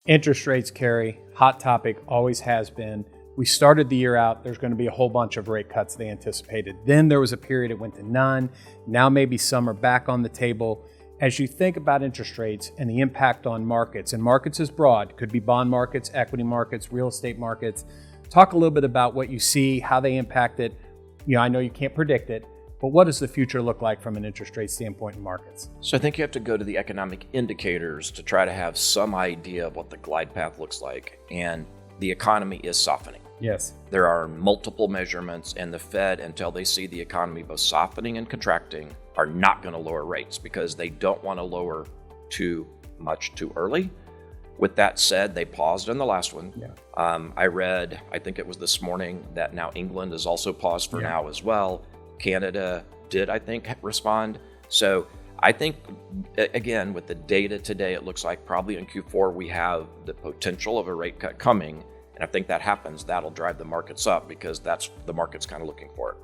Interest rates, Kerry, hot topic, always has been. We started the year out, there's going to be a whole bunch of rate cuts they anticipated. Then there was a period it went to none. Now maybe some are back on the table. As you think about interest rates and the impact on markets, and markets is broad, could be bond markets, equity markets, real estate markets. Talk a little bit about what you see, how they impact it. I know you can't predict it, but what does the future look like from an interest rate standpoint in markets? So I think you have to go to the economic indicators to try to have some idea of what the glide path looks like. And the economy is softening. Yes. There are multiple measurements, and the Fed, until they see the economy both softening and contracting, are not going to lower rates because they don't want to lower too much too early. With that said, they paused in the last one. Yeah. I read, I think it was this morning, that now England has also paused for now as well. Canada did, I think, respond. So I think, again, with the data today, it looks like probably in Q4 we have the potential of a rate cut coming. And if I think that happens, that'll drive the markets up because that's the market's kind of looking for it.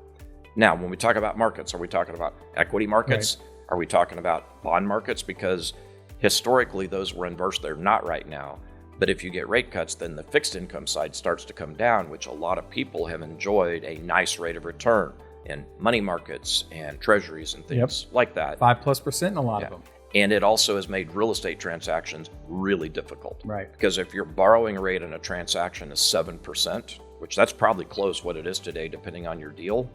Now, when we talk about markets, are we talking about equity markets? Right. Are we talking about bond markets? Because historically, those were inverse. They're not right now. But if you get rate cuts, then the fixed income side starts to come down, which a lot of people have enjoyed a nice rate of return in money markets and treasuries and things like that. 5+% in a lot of them. And it also has made real estate transactions really difficult. Right. Because if your borrowing rate in a transaction is 7%, which that's probably close what it is today, depending on your deal,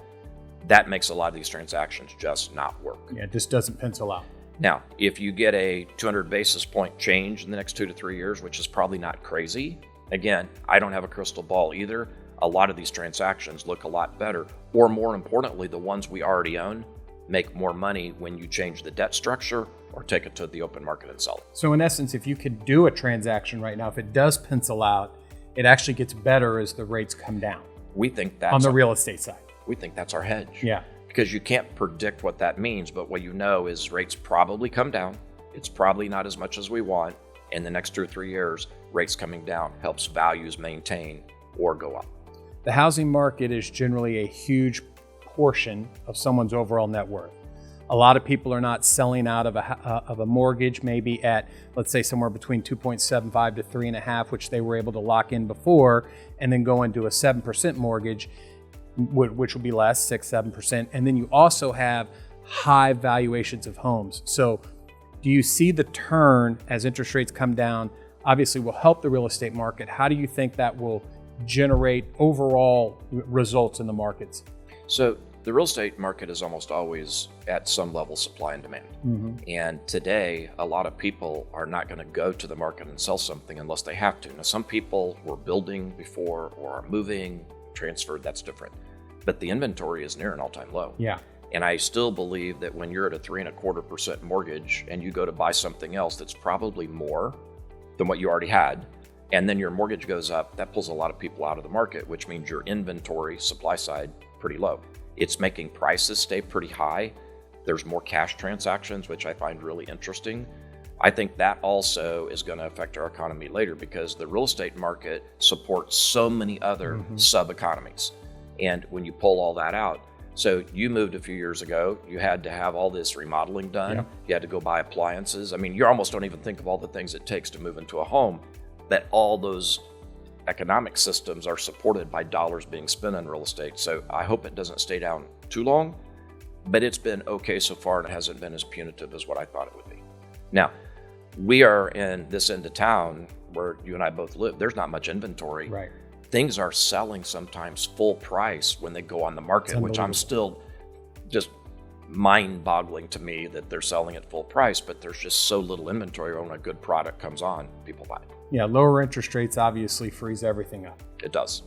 that makes a lot of these transactions just not work. Yeah, it just doesn't pencil out. Now, if you get a 200 basis point change in the next 2 to 3 years, which is probably not crazy, again, I don't have a crystal ball either. A lot of these transactions look a lot better, or more importantly, the ones we already own make more money when you change the debt structure or take it to the open market and sell it. So in essence, if you could do a transaction right now, if it does pencil out, it actually gets better as the rates come down. We think that's on the real estate side. We think that's our hedge. Yeah. Because you can't predict what that means, but what you know is rates probably come down. It's probably not as much as we want. In the next 2 or 3 years, rates coming down helps values maintain or go up. The housing market is generally a huge portion of someone's overall net worth. A lot of people are not selling out of a mortgage, maybe at, let's say, somewhere between 2.75 to 3.5, which they were able to lock in before, and then go into a 7% mortgage, which will be less, 6-7%. And then you also have high valuations of homes. So do you see the turn as interest rates come down? Obviously will help the real estate market. How do you think that will generate overall results in the markets? So the real estate market is almost always at some level supply and demand. Mm-hmm. And today, a lot of people are not going to go to the market and sell something unless they have to. Now, some people were building before or are moving, transferred, that's different. But the inventory is near an all-time low. Yeah. And I still believe that when you're at a 3.25% mortgage and you go to buy something else that's probably more than what you already had, and then your mortgage goes up, that pulls a lot of people out of the market, which means your inventory supply side pretty low. It's making prices stay pretty high. There's more cash transactions, which I find really interesting. I think that also is going to affect our economy later because the real estate market supports so many other sub-economies. And when you pull all that out, so you moved a few years ago, you had to have all this remodeling done. Yeah. You had to go buy appliances. I mean, you almost don't even think of all the things it takes to move into a home, that all those economic systems are supported by dollars being spent on real estate. So I hope it doesn't stay down too long, but it's been okay so far and it hasn't been as punitive as what I thought it would be. Now, we are in this end of town where you and I both live. There's not much inventory. Right. Things are selling sometimes full price when they go on the market, which I'm still just mind-boggling to me that they're selling at full price, but there's just so little inventory when a good product comes on, people buy it. Yeah, lower interest rates obviously frees everything up. It does.